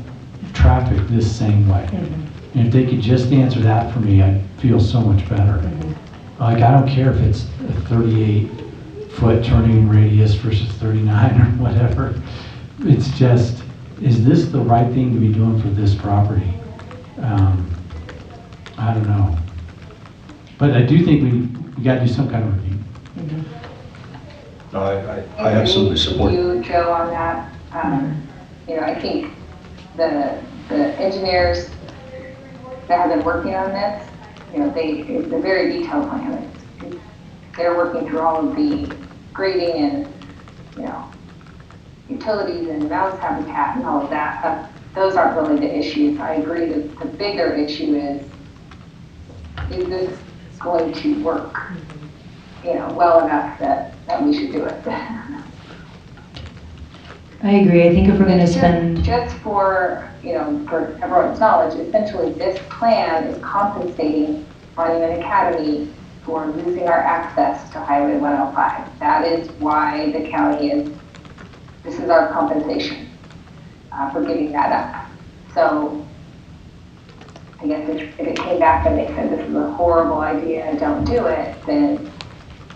traffic this same way? Mm-hmm. And if they could just answer that for me, I'd feel so much better. Mm-hmm. Like, I don't care if it's a 38-foot turning radius versus 39 or whatever. It's just, is this the right thing to be doing for this property? I don't know. But I do think we got to do some kind of review. Mm-hmm. No, I absolutely support. You, Joe, on that. You know, I think the engineers that have been working on this, you know, it's a very detailed plan. They're working through all of the grading and, you know, utilities and mouse habitat and all of that. Those aren't really the issues. I agree that the bigger issue is this going to work, you know, well enough that we should do it. I agree. I think if we're going to spend... Just for, you know, for everyone's knowledge, essentially this plan is compensating Monument Academy for losing our access to Highway 105. That is why the county this is our compensation for giving that up. So I guess if it came back and they said this is a horrible idea, don't do it, then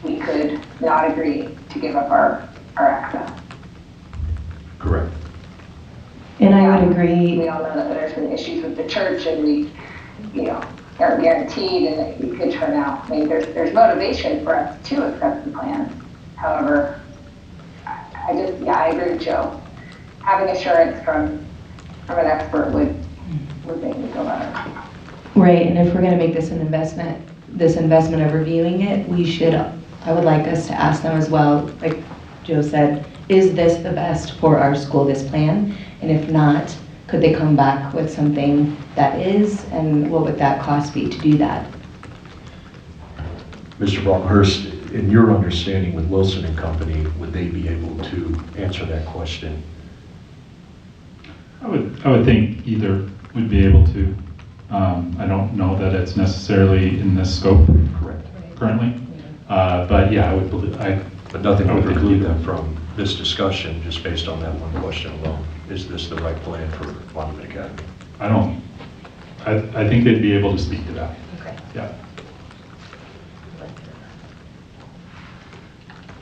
we could not agree to give up our access. Correct. And I would agree. We all know that there's been issues with the church and we, you know, aren't guaranteed and that we could turn out. I mean, there's motivation for us to accept the plan. However, I agree with Joe. Having assurance from an expert would make me feel better. Right, and if we're going to make this investment of reviewing it, I would like us to ask them as well, like Joe said, is this the best for our school, this plan? And if not, could they come back with something that is, and what would that cost be to do that? Mr. Brockhurst, in your understanding with Wilson and Company, would they be able to answer that question? I would think either would be able to. I don't know that it's necessarily in this scope Correct. currently, but yeah, I would believe. But nothing I would would think preclude either. them from this discussion just based on that one question alone. Is this the right plan for Monument Academy? I think they'd be able to speak to that. Okay. Yeah.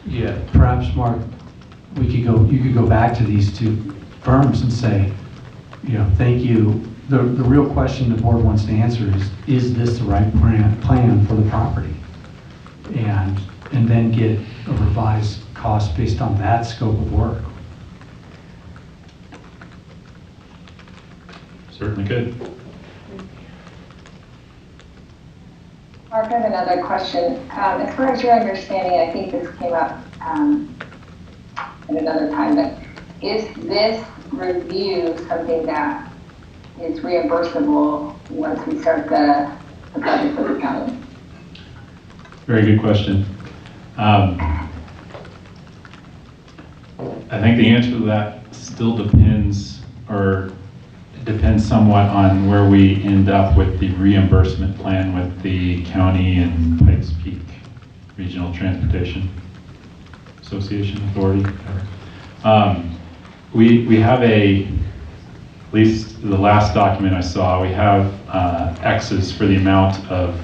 Yeah, perhaps, Mark, you could go back to these two firms and say, you know, thank you. The real question the board wants to answer is this the right plan for the property? And then get a revised cost based on that scope of work. Certainly could. Mark, I have another question. As far as your understanding, I think this came up at another time, but is this review something that is reimbursable once we start the project for the county? Very good question. I think the answer to that still depends, or it depends somewhat on where we end up with the reimbursement plan with the county and Pikes Peak Regional Transportation Association Authority. We have at least the last document I saw, we have X's for the amount of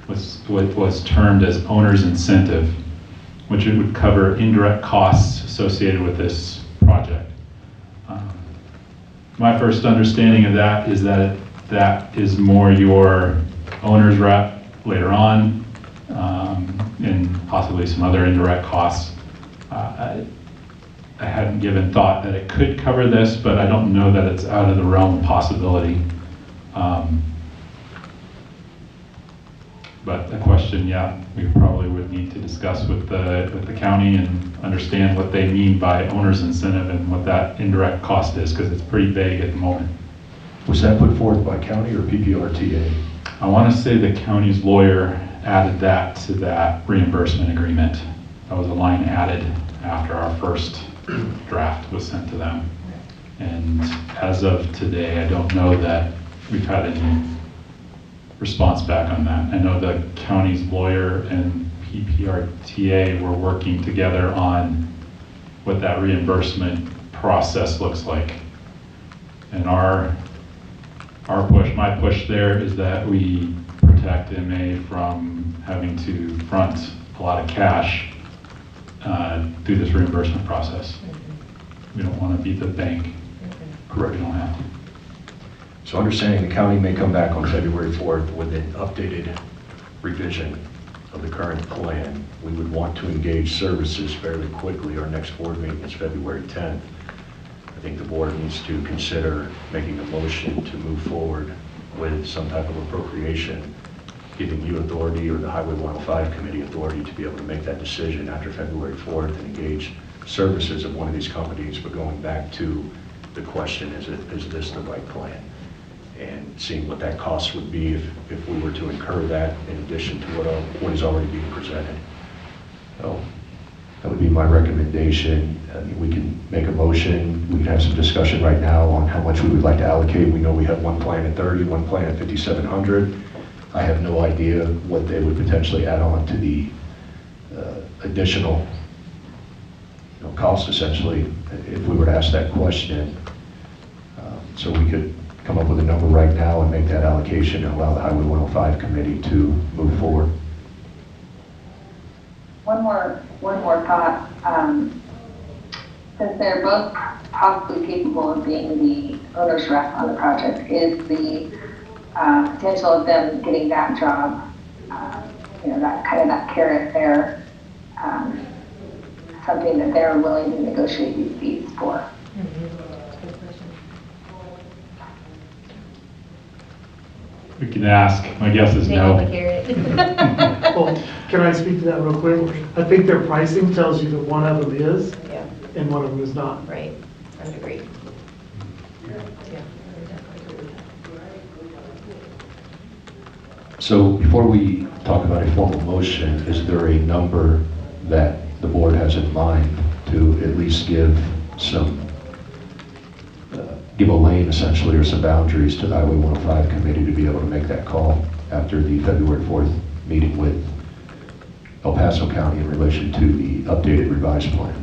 what was termed as owner's incentive, which it would cover indirect costs associated with this project. My first understanding of that is that that is more your owner's rep later on, and possibly some other indirect costs. I hadn't given thought that it could cover this, but I don't know that it's out of the realm of possibility. But a question, yeah, we probably would need to discuss with the county and understand what they mean by owner's incentive and what that indirect cost is, because it's pretty vague at the moment. Was that put forth by county or PPRTA? I want to say the county's lawyer added that to that reimbursement agreement. That was a line added after our first draft was sent to them. And as of today, I don't know that we've had any response back on that. I know the county's lawyer and PPRTA were working together on what that reimbursement process looks like. And my push there is that we protect MA from having to front a lot of cash through this reimbursement process. We don't want to be the bank. Correct. We don't have to. So understanding the county may come back on February 4th with an updated revision of the current plan, we would want to engage services fairly quickly. Our next board meeting is February 10th. I think the board needs to consider making a motion to move forward with some type of appropriation, giving you authority or the Highway 105 Committee authority to be able to make that decision after February 4th and engage services of one of these companies. But going back to the question, is this the right plan? And seeing what that cost would be if we were to incur that in addition to what is already being presented. So that would be my recommendation. We can make a motion. We can have some discussion right now on how much we would like to allocate. We know we have one plan at 30, one plan at 5,700. I have no idea what they would potentially add on to the additional cost, essentially, if we were to ask that question. So we could come up with a number right now and make that allocation and allow the Highway 105 Committee to move forward. One more thought. Since they're both possibly capable of being the owner's rep on the project, is the potential of them getting that job, that kind of that carrot there, something that they're willing to negotiate these fees for? We can ask. My guess is no. Well, can I speak to that real quick? I think their pricing tells you that one of them is, Yeah, and one of them is not. right, I would agree. Yeah. So before we talk about a formal motion, is there a number that the board has in mind to at least give a lane essentially, or some boundaries to the Highway 105 Committee to be able to make that call after the February 4th meeting with El Paso County in relation to the updated revised plan?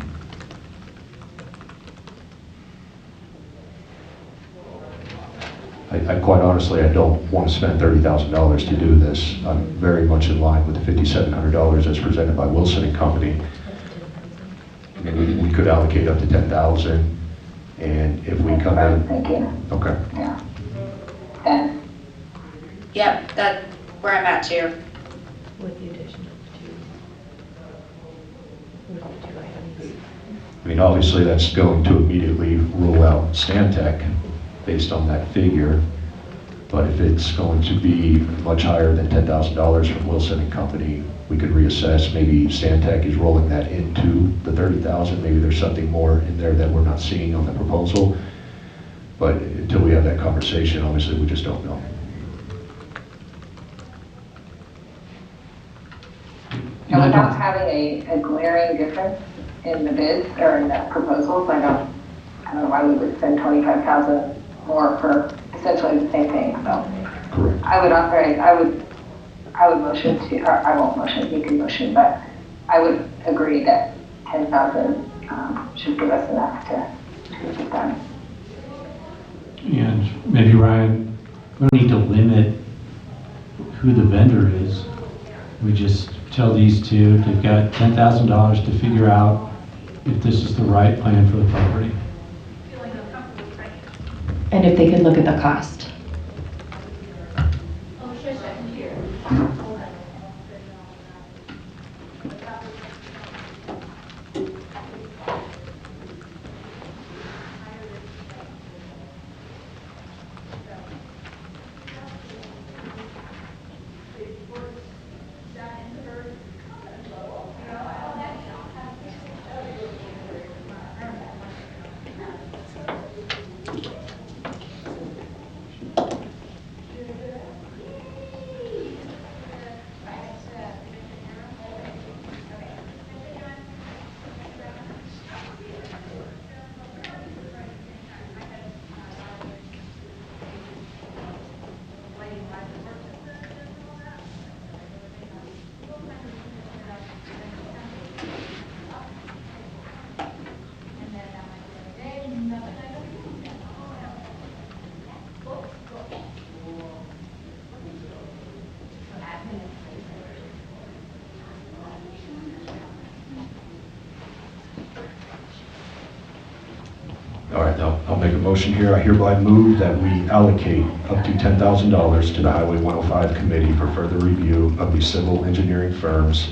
I quite honestly, I don't want to spend $30,000 to do this. I'm very much in line with the $5,700 as presented by Wilson and Company. And we could allocate up to $10,000. And if we come in, Thinking, okay. yeah. And Yep, that's where I'm at too. With the addition of the two items. I mean, obviously that's going to immediately rule out Stantec based on that figure. But if it's going to be much higher than $10,000 from Wilson and Company, we could reassess. Maybe Stantec is rolling that into the $30,000. Maybe there's something more in there that we're not seeing on the proposal. But until we have that conversation, obviously we just don't know. And without having a glaring difference in the bids or in the proposals, I don't know why we would spend $25,000 more for essentially the same thing. So Correct. I would authorize, I would motion to, or I won't motion, you can motion, but I would agree that 10,000 should give us enough to get it done. Yeah, maybe Ryan, we don't need to limit who the vendor is. We just tell these two, they've got $10,000 to figure out if this is the right plan for the property. And if they could look at the cost. All right, I'll make a motion here. I hereby move that we allocate up to $10,000 to the Highway 105 Committee for further review of the civil engineering firms,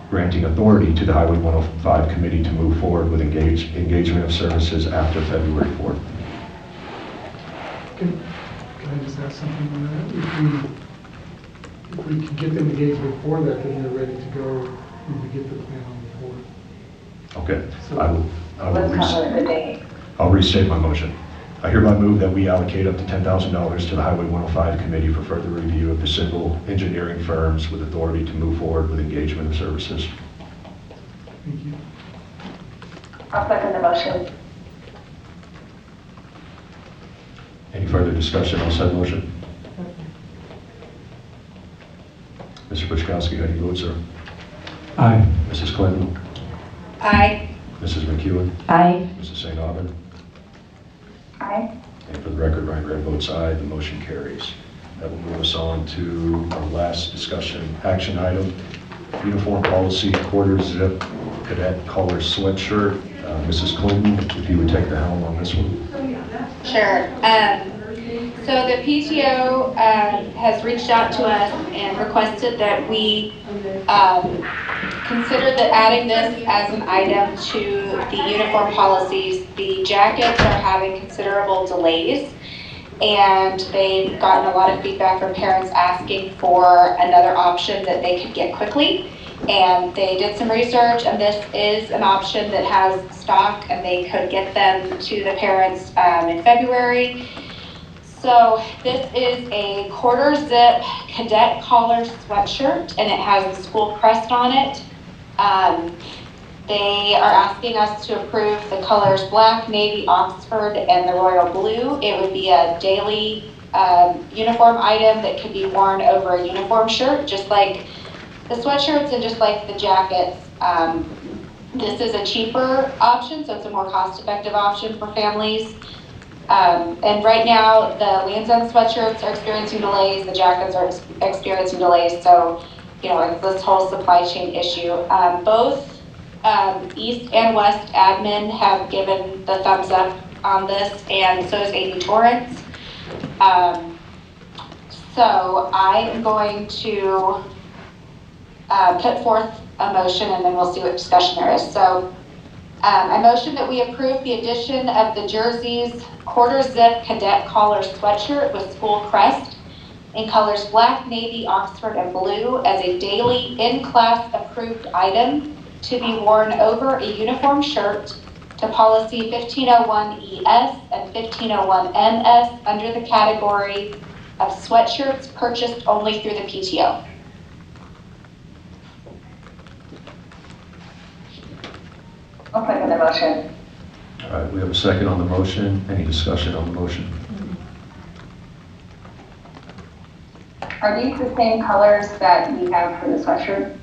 granting authority to the Highway 105 Committee to move forward with engagement of services after February 4th. Can I just ask something on that? If we can get them engaged before that, then they're ready to go when we get the plan on the board. Okay, So- I'll restate my motion. I hereby move that we allocate up to $10,000 to the Highway 105 Committee for further review of the civil engineering firms with authority to move forward with engagement of services. Thank you. I'll second the motion. Any further discussion on said motion? Mr. Buczkowski, how do you vote, sir? Aye. Mrs. Clinton? Aye. Mrs. McEwen? Aye. Mrs. St. Aubin? Aye. And for the record, Ryan Graham votes aye, the motion carries. That will move us on to our last discussion action item, uniform policy, quarter zip cadet collar sweatshirt. Mrs. Clinton, if you would take the helm on this one. Sure. So the PTO has reached out to us and requested that we consider adding this as an item to the uniform policies. The jackets are having considerable delays, and they've gotten a lot of feedback from parents asking for another option that they could get quickly. And they did some research, and this is an option that has stock, and they could get them to the parents in February. So this is a quarter zip cadet collar sweatshirt, and it has the school crest on it. They are asking us to approve the colors black, navy, Oxford, and the royal blue. It would be a daily uniform item that could be worn over a uniform shirt, just like the sweatshirts and just like the jackets. This is a cheaper option, so it's a more cost-effective option for families. And right now, the Lands' End sweatshirts are experiencing delays, the jackets are experiencing delays, so, you know, it's this whole supply chain issue. Both East and West admin have given the thumbs up on this, and so is Amy Torrance. So I am going to put forth a motion, and then we'll see what discussion there is. So I motion that we approve the addition of the Jersey's quarter zip cadet collar sweatshirt with school crest in colors black, navy, Oxford, and blue as a daily in-class approved item to be worn over a uniform shirt to policy 1501ES and 1501NS under the category of sweatshirts purchased only through the PTO. I'll second the motion. All right, we have a second on the motion. Any discussion on the motion? Are these the same colors that we have for the sweatshirt?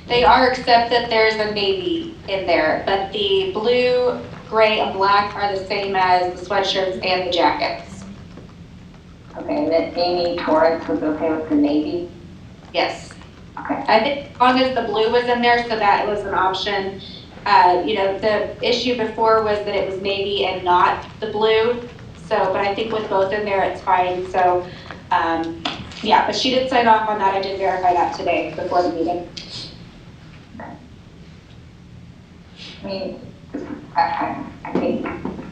They are, except that there's a navy in there, but the blue gray and black are the same as the sweatshirts and the jackets. Okay, and then Amy Torrance was okay with the navy? Yes. Okay. I think as long as the blue was in there, so that was an option. You know, the issue before was that it was navy and not the blue. So, but I think with both in there, it's fine. So, yeah, but she did sign off on that. I did verify that today before the meeting. I mean, I think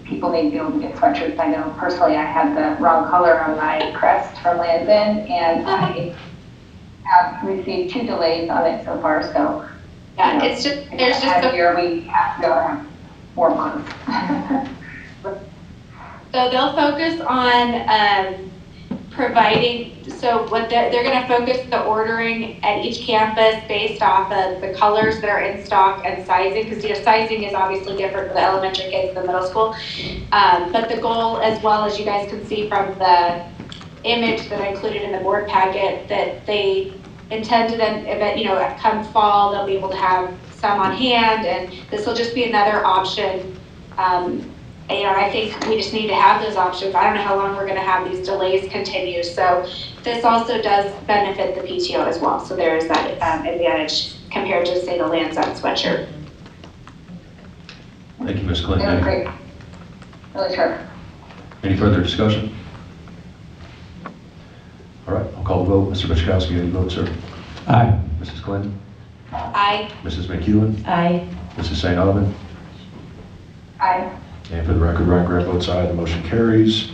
people need to be able to get sweatshirts. I know personally I had the wrong color on my crest from Land's End, and I have received 2 delays on it so far, so. Yeah, you know, it's just, if there's I just had a a year, we have to go have 4 months. So they'll focus on providing, so what they're going to focus the ordering at each campus based off of the colors that are in stock and sizing, because your sizing is obviously different for the elementary kids than the middle school. But the goal, as well as you guys can see from the image that I included in the board packet, that they intend to then, you know, come fall, they'll be able to have some on hand, and this will just be another option. You know, I think we just need to have those options. I don't know how long we're going to have these delays continue. So this also does benefit the PTO as well. So there is that advantage compared to, say, the Land's End sweatshirt. Thank you, Ms. Clinton. They were great. Really sharp. Any further discussion? All right, I'll call the vote. Mr. Michkowski, how do you vote, sir? Aye. Mrs. Clinton? Aye. Mrs. McEwen? Aye. Mrs. St. Alvin? Aye. And for the record, Ryan Grant votes aye, the motion carries.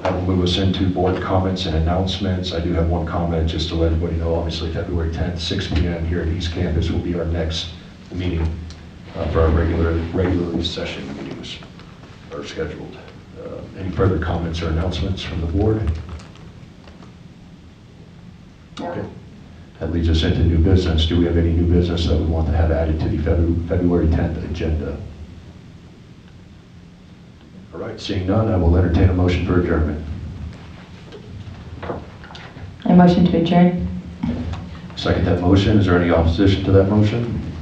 That will move us into board comments and announcements. I do have one comment just to let everybody know. Obviously, February 10th, 6 p.m. here at East Campus will be our next meeting for our regularly session meetings are scheduled. Any further comments or announcements from the board? Okay. That leads us into new business. Do we have any new business that we want to have added to the February 10th agenda? All right, seeing none, I will entertain a motion for adjournment. I motion to adjourn. Second that motion. Is there any opposition to that motion?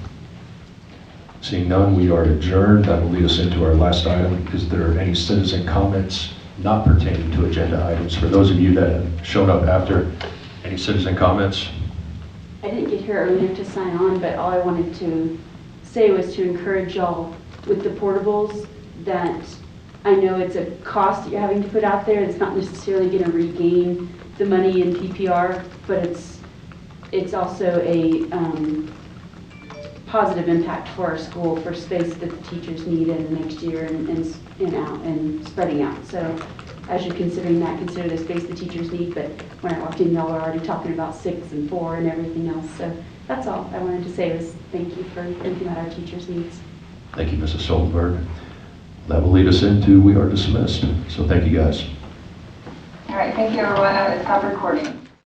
Seeing none, we are adjourned. That will lead us into our last item. Is there any citizen comments not pertaining to agenda items? For those of you that have shown up after, any citizen comments? I didn't get here earlier to sign on, but all I wanted to say was to encourage y'all with the portables that I know it's a cost that you're having to put out there. It's not necessarily going to regain the money in PPR, but it's also a positive impact for our school for space that the teachers need in the next year and spreading out. So as you're considering that, consider the space the teachers need. But when I walked in, y'all were already talking about 6 and 4 and everything else. So that's all I wanted to say was thank you for thinking about our teachers' needs. Thank you, Mrs. Stoltenberg. That will lead us into we are dismissed. So thank you, guys. All right, thank you, everyone. I'm going to stop recording.